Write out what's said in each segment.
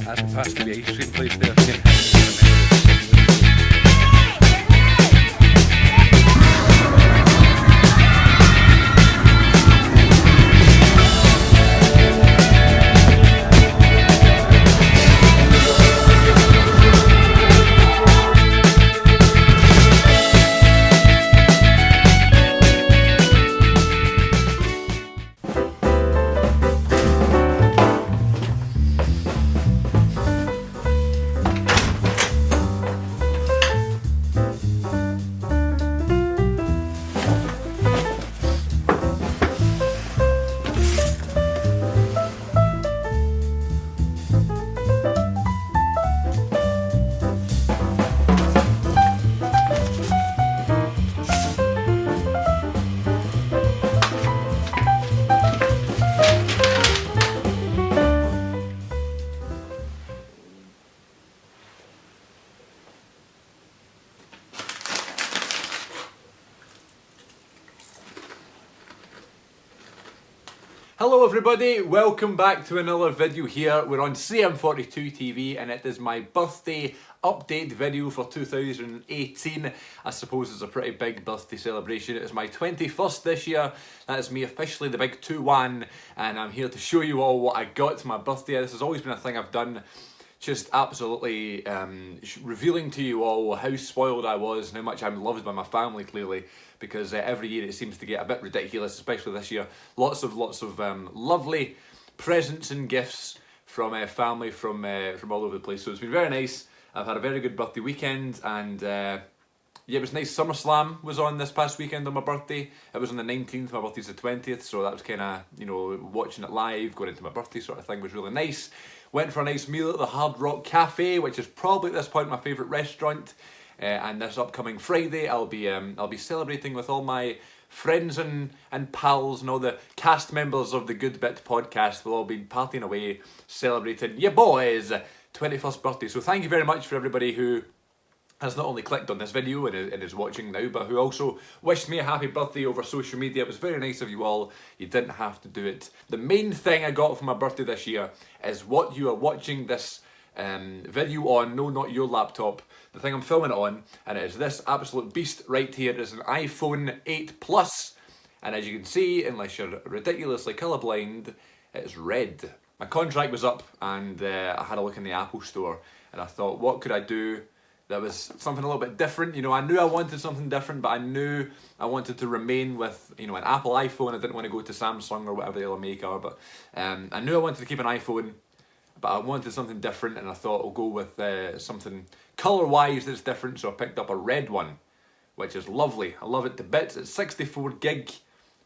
That's past the ice cream place there. Hello everybody, welcome back to another video here. We're on Cm42TV and it is my birthday update video for 2018. I suppose it's a pretty big birthday celebration. It is my 21st this year. That is me officially the big 2-1 and I'm here to show you all what I got to my birthday. This has always been a thing I've done, just absolutely revealing to you all how spoiled I was and how much I'm loved by my family, clearly, because every year it seems to get a bit ridiculous, especially this year. Lots of lovely presents and gifts from family from all over the place, so it's been very nice. I've had a very good birthday weekend, and yeah, it was nice. SummerSlam was on this past weekend on my birthday. It was on the 19th, my birthday's the 20th, so that was kind of, you know, watching it live, going into my birthday sort of thing was really nice. Went for a nice meal at the Hard Rock Cafe, which is probably at this point my favourite restaurant. And this upcoming Friday, I'll be celebrating with all my friends and pals and all the cast members of the Good Bit podcast. We'll all be partying away, celebrating your boys' 21st birthday. So thank you very much for everybody who has not only clicked on this video and is watching now, but who also wished me a happy birthday over social media. It was very nice of you all. You didn't have to do it. The main thing I got for my birthday this year is what you are watching this video on. No, not your laptop. The thing I'm filming it on, and it is this absolute beast right here. It is an iPhone 8 Plus, and as you can see, unless you're ridiculously colourblind, it's red. My contract was up, and I had a look in the Apple store, and I thought, what could I do that was something a little bit different? You know, I knew I wanted something different, but I knew I wanted to remain with, you know, an Apple iPhone. I didn't want to go to Samsung or whatever the other make are, but I knew I wanted to keep an iPhone, but I wanted something different, and I thought I'll go with something colour-wise that's different, so I picked up a red one, which is lovely. I love it to bits. It's 64 gig,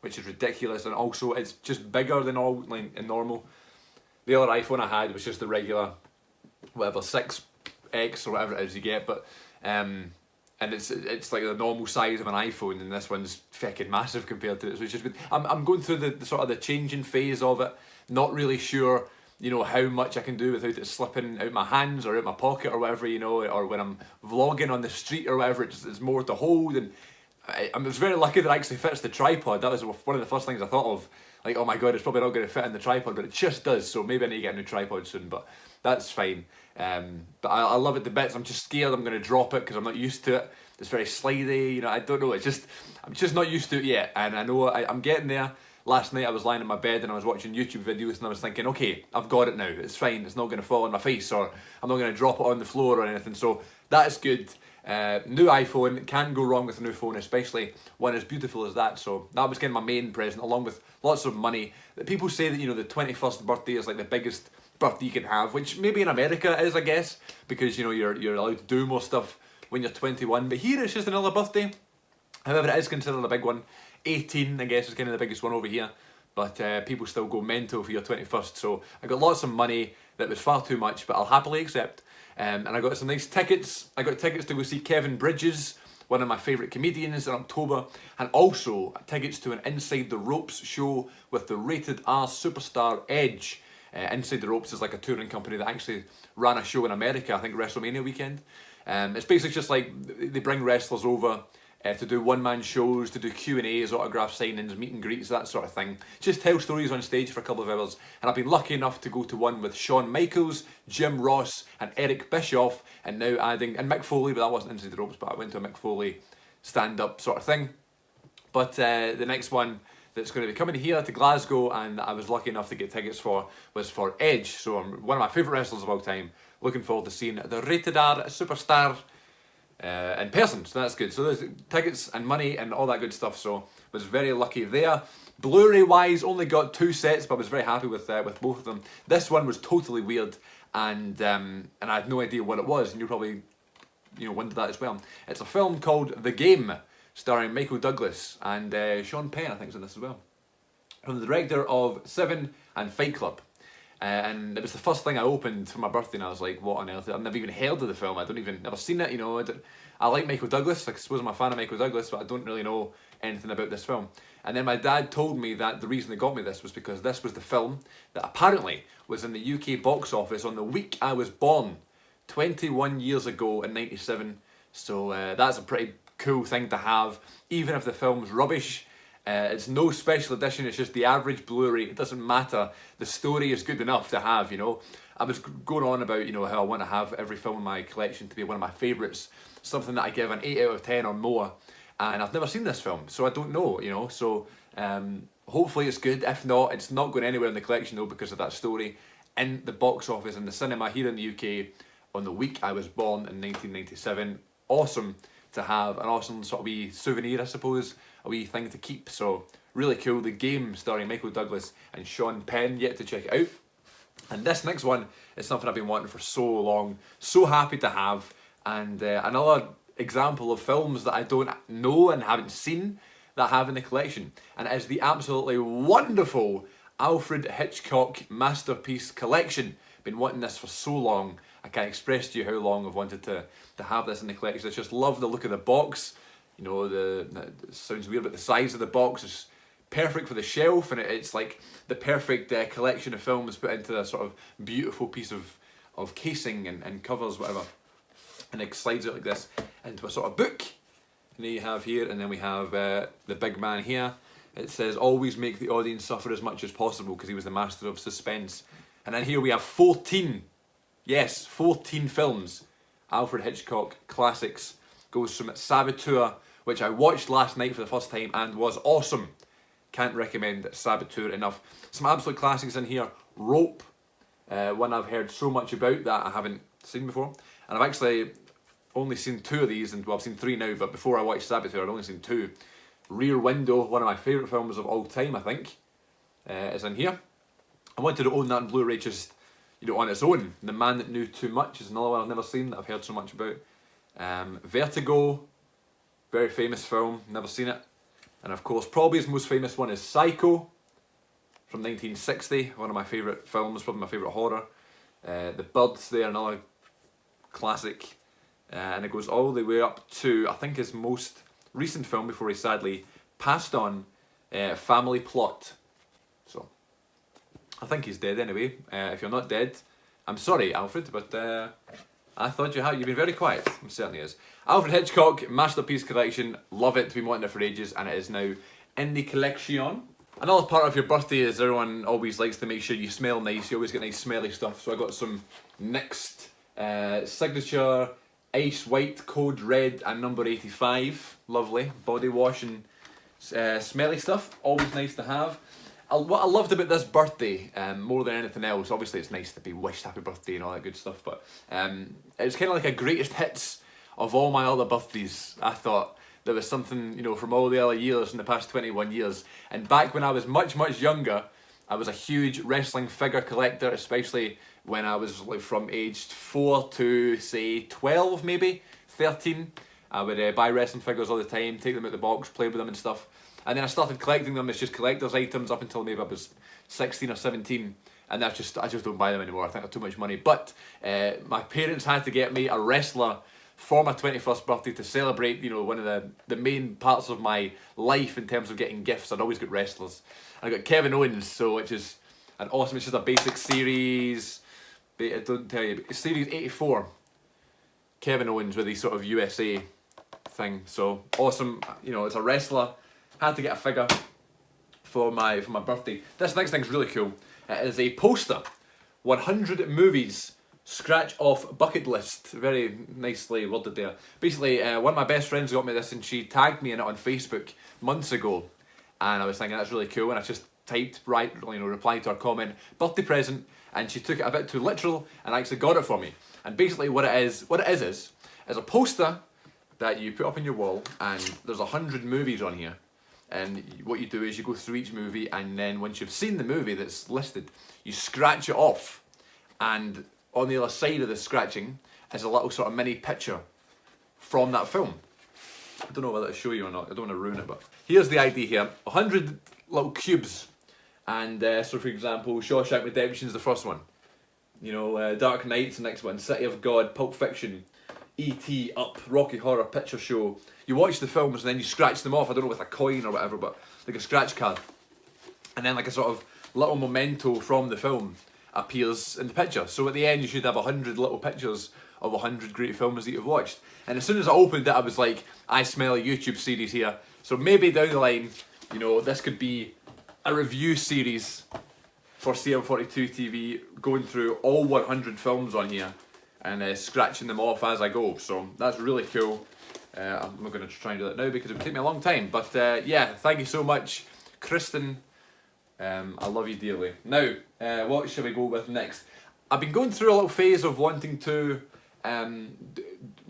which is ridiculous, and also it's just bigger than all like normal. The other iPhone I had was just the regular, whatever, 6X or whatever it is you get, but and it's like the normal size of an iPhone, and this one's fucking massive compared to it. So it's just good. I'm going through the sort of the changing phase of it, not really sure, you know, how much I can do without it slipping out my hands or out my pocket or whatever, you know, or when I'm vlogging on the street or whatever, it's more to hold. And I was very lucky that it actually fits the tripod. That was one of the first things I thought of. Like, oh my god, it's probably not going to fit in the tripod, but it just does, so maybe I need to get a new tripod soon, but that's fine. But I love it to bits. I'm just scared I'm going to drop it because I'm not used to it. It's very slidey, you know, I don't know, I'm just not used to it yet, and I know I'm getting there. Last night I was lying in my bed and I was watching YouTube videos and I was thinking, okay, I've got it now, it's fine, it's not going to fall on my face or I'm not going to drop it on the floor or anything, so that is good. New iPhone, can't go wrong with a new phone, especially one as beautiful as that, so that was kind of my main present, along with lots of money. People say that, you know, the 21st birthday is like the biggest birthday you can have, which maybe in America is, I guess, because, you know, you're allowed to do more stuff when you're 21, but here it's just another birthday. However, it is considered a big one. 18, I guess, is kind of the biggest one over here, but people still go mental for your 21st, so I got lots of money that was far too much, but I'll happily accept. And I got some nice tickets. I got tickets to go see Kevin Bridges, one of my favourite comedians, in October, and also tickets to an Inside the Ropes show with the rated R superstar Edge. Inside the Ropes is like a touring company that actually ran a show in America, I think WrestleMania weekend. It's basically just like they bring wrestlers over to do one-man shows, to do Q&As, autograph signings, meet and greets, that sort of thing. Just tell stories on stage for a couple of hours. And I've been lucky enough to go to one with Shawn Michaels, Jim Ross and Eric Bischoff, and now adding, and Mick Foley, but that wasn't Inside the Ropes, but I went to a Mick Foley stand-up sort of thing. But the next one that's going to be coming here to Glasgow, and I was lucky enough to get tickets for, was for Edge. So I'm one of my favourite wrestlers of all time. Looking forward to seeing the Rated R Superstar in person, so that's good. So there's tickets and money and all that good stuff, so was very lucky there. Blu-ray wise, only got 2 sets, but I was very happy with both of them. This one was totally weird, and I had no idea what it was, and you probably wondered that as well. It's a film called The Game, starring Michael Douglas and Sean Penn, I think, is in this as well. From the director of Seven and Fight Club. And it was the first thing I opened for my birthday, and I was like, what on earth? I've never even heard of the film. Never seen it, I like Michael Douglas. I suppose I'm a fan of Michael Douglas, but I don't really know anything about this film. And then my dad told me that the reason they got me this was because this was the film that apparently was in the UK box office on the week I was born, 21 years ago in '97. So that's a pretty cool thing to have, even if the film's rubbish. It's no special edition, it's just the average Blu-ray. It doesn't matter. The story is good enough to have, I was going on about, how I want to have every film in my collection to be one of my favourites. Something that I give an 8 out of 10 or more. And I've never seen this film, so I don't know, So hopefully it's good. If not, it's not going anywhere in the collection though, because of that story in the box office in the cinema here in the UK on the week I was born in 1997. Awesome to have, an awesome sort of wee souvenir, I suppose, a wee thing to keep. So really cool. The Game, starring Michael Douglas and Sean Penn, yet to check it out. And this next one is something I've been wanting for so long, so happy to have, and another example of films that I don't know and haven't seen that I have in the collection, and it is the absolutely wonderful Alfred Hitchcock Masterpiece Collection. Been wanting this for so long. I can't express to you how long I've wanted to have this in the collection. I just love the look of the box. It sounds weird, but the size of the box is perfect for the shelf, and it's like the perfect collection of films put into a sort of beautiful piece of casing and covers, whatever. And it slides out like this into a sort of book. And there you have here, and then we have the big man here. It says, always make the audience suffer as much as possible, because he was the master of suspense. And then here we have 14, yes, 14 films. Alfred Hitchcock classics. Goes from Saboteur, which I watched last night for the first time and was awesome. Can't recommend Saboteur enough. Some absolute classics in here. Rope, one I've heard so much about that I haven't seen before. And I've actually only seen 2 of these, and well, I've seen 3 now, but before I watched Saboteur I'd only seen 2. Rear Window, one of my favourite films of all time, I think, is in here. I wanted to own that on Blu-ray just, on its own. The Man That Knew Too Much is another one I've never seen that I've heard so much about. Vertigo, very famous film, never seen it. And of course, probably his most famous one is Psycho from 1960, one of my favourite films, probably my favourite horror. The Birds there, another classic. And it goes all the way up to, I think, his most recent film before he sadly passed on, Family Plot. So, I think he's dead anyway. If you're not dead, I'm sorry, Alfred, but I thought you've been very quiet. It certainly is. Alfred Hitchcock, Masterpiece Collection. Love it, been wanting it for ages, and it is now in the collection. Another part of your birthday is everyone always likes to make sure you smell nice. You always get nice smelly stuff. So I got some NYX Signature Ice White Code Red and number 85. Lovely. Body wash and smelly stuff. Always nice to have. What I loved about this birthday, more than anything else, obviously it's nice to be wished happy birthday and all that good stuff, but it was kind of like a greatest hits of all my other birthdays. I thought there was something, from all the other years in the past 21 years. And back when I was much, much younger, I was a huge wrestling figure collector, especially when I was like from aged 4 to, say, 12 maybe, 13. I would buy wrestling figures all the time, take them out the box, play with them and stuff. And then I started collecting them as just collector's items up until maybe I was 16 or 17. And I just don't buy them anymore. I think they're too much money. But my parents had to get me a wrestler for my 21st birthday to celebrate, one of the main parts of my life in terms of getting gifts. I'd always get wrestlers. And I got Kevin Owens, which is an awesome, it's just a basic series. I don't tell you, but series 84. Kevin Owens with his sort of USA thing. So awesome, you know, it's a wrestler. Had to get a figure for my birthday. This next thing's really cool. It is a poster. 100 movies scratch off bucket list. Very nicely worded there. Basically, one of my best friends got me this and she tagged me in it on Facebook months ago. And I was thinking that's really cool, and I just typed replied to her comment, birthday present, and she took it a bit too literal and actually got it for me. And basically what it is a poster that you put up on your wall, and there's 100 movies on here. And what you do is you go through each movie, and then once you've seen the movie that's listed, you scratch it off. And on the other side of the scratching is a little sort of mini picture from that film. I don't know whether to show you or not, I don't want to ruin it, but here's the idea here. 100 little cubes. And so for example, Shawshank Redemption's the first one. You know, Dark Knight's the next one, City of God, Pulp Fiction, E.T., Up, Rocky Horror Picture Show. You watch the films and then you scratch them off, I don't know, with a coin or whatever, but like a scratch card. And then like a sort of little memento from the film appears in the picture. So at the end you should have 100 little pictures of 100 great films that you've watched. And as soon as I opened it, I was like, I smell a YouTube series here. So maybe down the line, you know, this could be a review series for Cm42TV, going through all 100 films on here and scratching them off as I go. So that's really cool. I'm not going to try and do that now because it would take me a long time. But yeah, thank you so much, Kristen. I love you dearly. Now, what shall we go with next? I've been going through a little phase of wanting to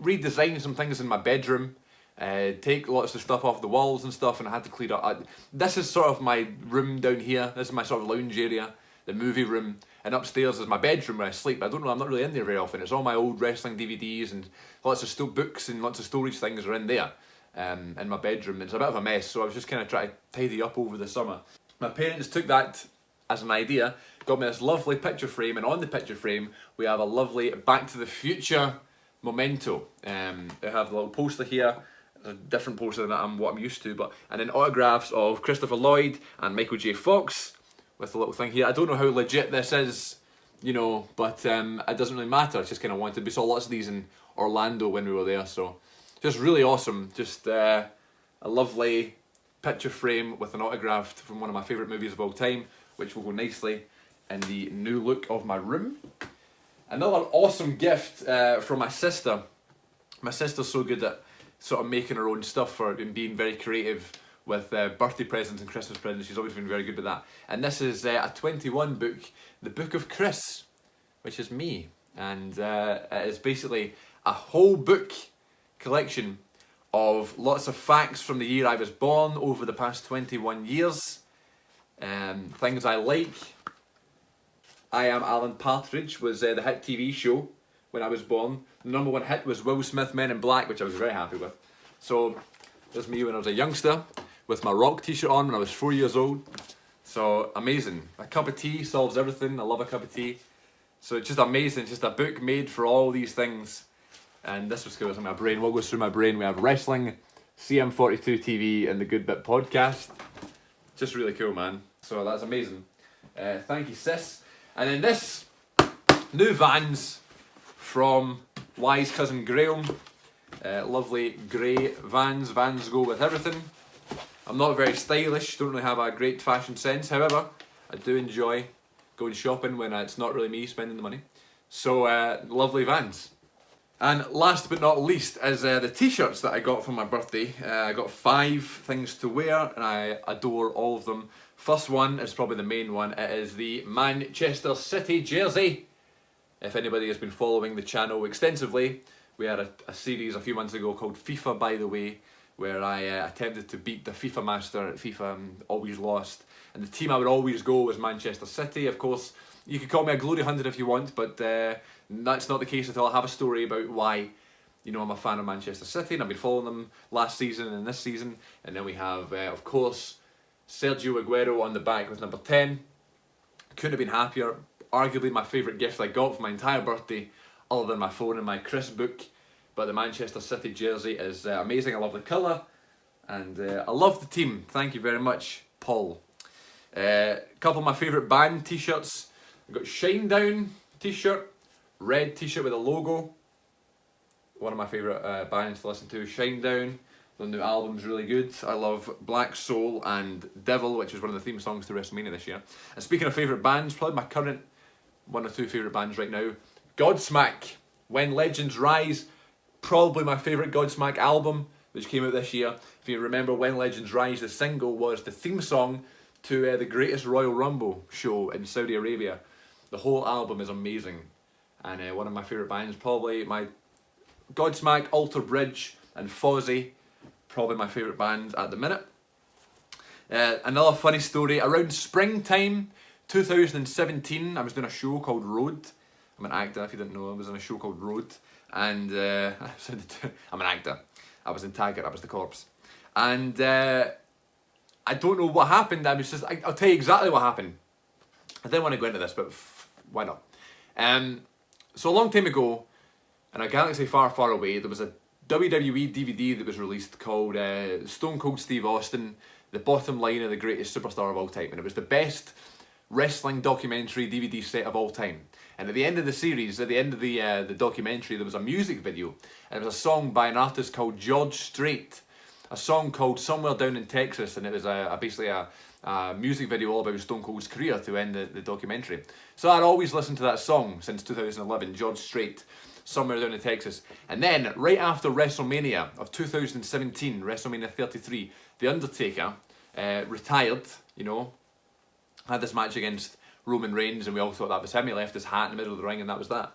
redesign some things in my bedroom, take lots of stuff off the walls and stuff, and I had to clear up. This is sort of my room down here. This is my sort of lounge area, the movie room, and upstairs is my bedroom where I sleep. I don't know, I'm not really in there very often. It's all my old wrestling DVDs and lots of books and lots of storage things are in there, in my bedroom. It's a bit of a mess, so I was just kind of trying to tidy up over the summer. My parents took that as an idea, got me this lovely picture frame, and on the picture frame we have a lovely Back to the Future memento. They have a little poster here, a different poster than what I'm used to, and then autographs of Christopher Lloyd and Michael J. Fox with a little thing here. I don't know how legit this is, you know, but it doesn't really matter. It's just kind of wanted. We saw lots of these in Orlando when we were there, so just really awesome. Just a lovely picture frame with an autograph from one of my favourite movies of all time, which will go nicely in the new look of my room. Another awesome gift from my sister. My sister's so good at sort of making her own stuff and being very creative with birthday presents and Christmas presents. She's always been very good with that. And this is a 21 book, The Book of Chris, which is me. And it is basically a whole book collection of lots of facts from the year I was born over the past 21 years. Things I like. I Am Alan Partridge was the hit TV show when I was born. The #1 hit was Will Smith Men in Black, which I was very happy with. So there's me when I was a youngster with my rock t-shirt on when I was 4 years old. So amazing. A cup of tea solves everything. I love a cup of tea. So it's just amazing. It's just a book made for all these things. And this was cool. My brain, what goes through my brain? We have wrestling, Cm42TV, and the Good Bit podcast. Just really cool, man. So that's amazing. Thank you, sis. And then this, new Vans from Wise Cousin Graham. Lovely grey Vans. Vans go with everything. I'm not very stylish, don't really have a great fashion sense. However, I do enjoy going shopping when it's not really me spending the money. So, lovely Vans. And last but not least is the t-shirts that I got for my birthday. I got 5 things to wear and I adore all of them. First one is probably the main one. It is the Manchester City jersey. If anybody has been following the channel extensively, we had a series a few months ago called FIFA, by the way, where I attempted to beat the FIFA master at FIFA and always lost. And the team I would always go was Manchester City. Of course, you could call me a glory hunter if you want, but that's not the case until I have a story about why, you know, I'm a fan of Manchester City and I've been following them last season and this season. And then we have, of course, Sergio Aguero on the back with number 10. Couldn't have been happier. Arguably my favourite gift I got for my entire birthday, other than my phone and my Chris book. But the Manchester City jersey is amazing. I love the colour and I love the team. Thank you very much, Paul. A couple of my favourite band t-shirts. I've got Shinedown t-shirt, red t-shirt with a logo. one of my favourite bands to listen to. Shinedown, the new album's really good. I love Black Soul and Devil, which is one of the theme songs to WrestleMania this year. And speaking of favourite bands, probably my current one or two favourite bands right now, Godsmack, When Legends Rise, probably my favourite Godsmack album, which came out this year. If you remember, When Legends Rise, the single was the theme song to the greatest Royal Rumble show in Saudi Arabia. The whole album is amazing, and one of my favourite bands, probably my Godsmack, Alter Bridge and Fozzy, probably my favourite band at the minute. Another funny story, around springtime 2017, I was doing a show called Road. I'm an actor, if you didn't know, I was in a show called Road, and I'm an actor. I was in Taggart, I was the corpse. And I don't know what happened, I'll tell you exactly what happened. I didn't want to go into this, but why not? So a long time ago, in a galaxy far, far away, there was a WWE DVD that was released called Stone Cold Steve Austin, the bottom line of the greatest superstar of all time. And it was the best wrestling documentary DVD set of all time. And at the end of the series, at the end of the documentary, there was a music video. And it was a song by an artist called George Strait. A song called Somewhere Down in Texas. And it was basically a music video all about Stone Cold's career to end the documentary. So I'd always listened to that song since 2011, George Strait, Somewhere Down in Texas. And then, right after WrestleMania of 2017, WrestleMania 33, The Undertaker retired, you know, had this match against Roman Reigns, and we all thought that was him. He left his hat in the middle of the ring, and that was that.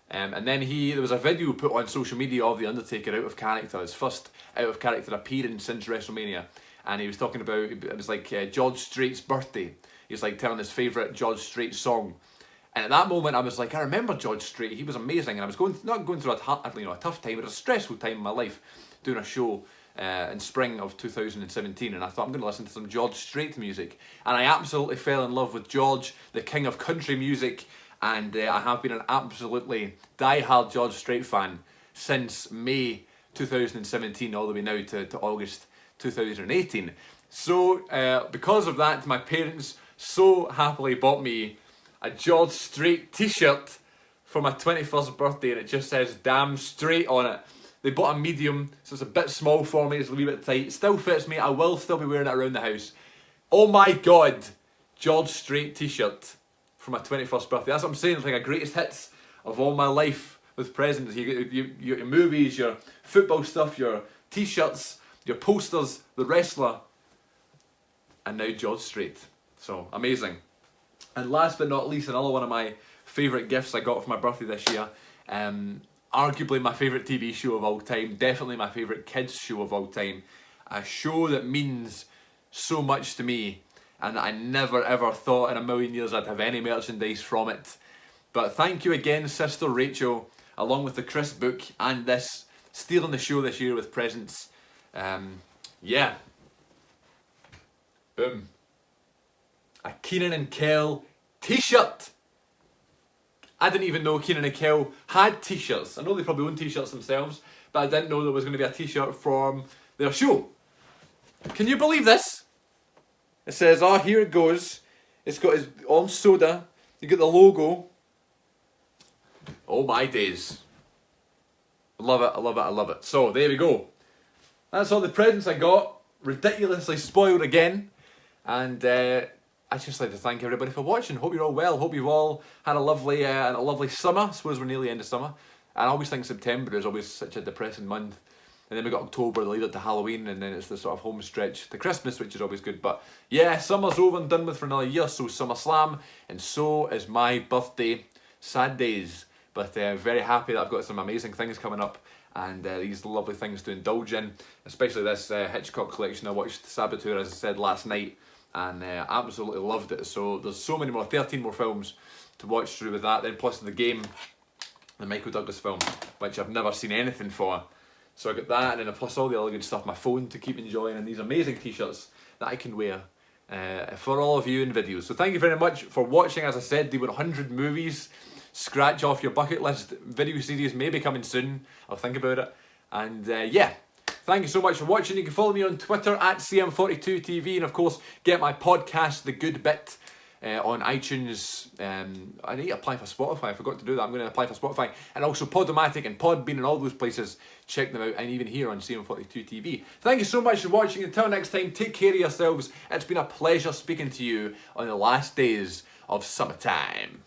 And then there was a video put on social media of The Undertaker out of character, his first out of character appearance since WrestleMania. And he was talking about, it was like George Strait's birthday. He was like telling his favourite George Strait song. And at that moment I was like, I remember George Strait, he was amazing. And I was not going through a tough time, but a stressful time in my life, doing a show in spring of 2017, and I thought I'm going to listen to some George Strait music, and I absolutely fell in love with George, the king of country music, and I have been an absolutely die-hard George Strait fan since May 2017 all the way now to August 2018. So because of that, my parents so happily bought me a George Strait t-shirt for my 21st birthday, and it just says "Damn Straight" on it. They bought a medium, so it's a bit small for me, it's a wee bit tight. It still fits me, I will still be wearing it around the house. Oh my god, George Strait t-shirt for my 21st birthday. That's what I'm saying, it's like a greatest hits of all my life with presents. You get your movies, your football stuff, your t-shirts, your posters, the wrestler, and now George Strait. So, amazing. And last but not least, another one of my favourite gifts I got for my birthday this year. Arguably my favourite TV show of all time, definitely my favourite kids show of all time. A show that means so much to me, and I never ever thought in a million years I'd have any merchandise from it. But thank you again, Sister Rachel, along with the Chris book and this, stealing the show this year with presents. Yeah. Boom. A Keenan and Kel t-shirt. I didn't even know Keenan and Kel had t-shirts. I know they probably own t-shirts themselves, but I didn't know there was going to be a t-shirt from their show. Can you believe this? It says, oh, here it goes. It's got his orange soda. You get the logo. Oh my days. I love it, I love it, I love it. So, there we go. That's all the presents I got. Ridiculously spoiled again. And I'd just like to thank everybody for watching. Hope you're all well. Hope you've all had a lovely summer. I suppose we're nearly end of summer. And I always think September is always such a depressing month. And then we got October, the lead up to Halloween, and then it's the sort of home stretch to Christmas, which is always good. But yeah, summer's over and done with for another year, so SummerSlam, and so is my birthday. Sad days, but very happy that I've got some amazing things coming up, and these lovely things to indulge in, especially this Hitchcock collection. I watched Saboteur, as I said, last night, and absolutely loved it. So there's so many more, 13 more films to watch through with that, then plus The Game, the Michael Douglas film, which I've never seen anything for. So I got that, and then plus all the other good stuff, my phone to keep enjoying, and these amazing t-shirts that I can wear for all of you in videos. So thank you very much for watching. As I said, the 100 movies scratch off your bucket list video series may be coming soon. I'll think about it. And yeah, thank you so much for watching. You can follow me on Twitter at Cm42TV, and of course get my podcast, The Good Bit, on iTunes. I need to apply for Spotify. I forgot to do that. I'm going to apply for Spotify. And also Podomatic and Podbean and all those places. Check them out. And even here on Cm42TV. Thank you so much for watching. Until next time, take care of yourselves. It's been a pleasure speaking to you on the last days of summertime.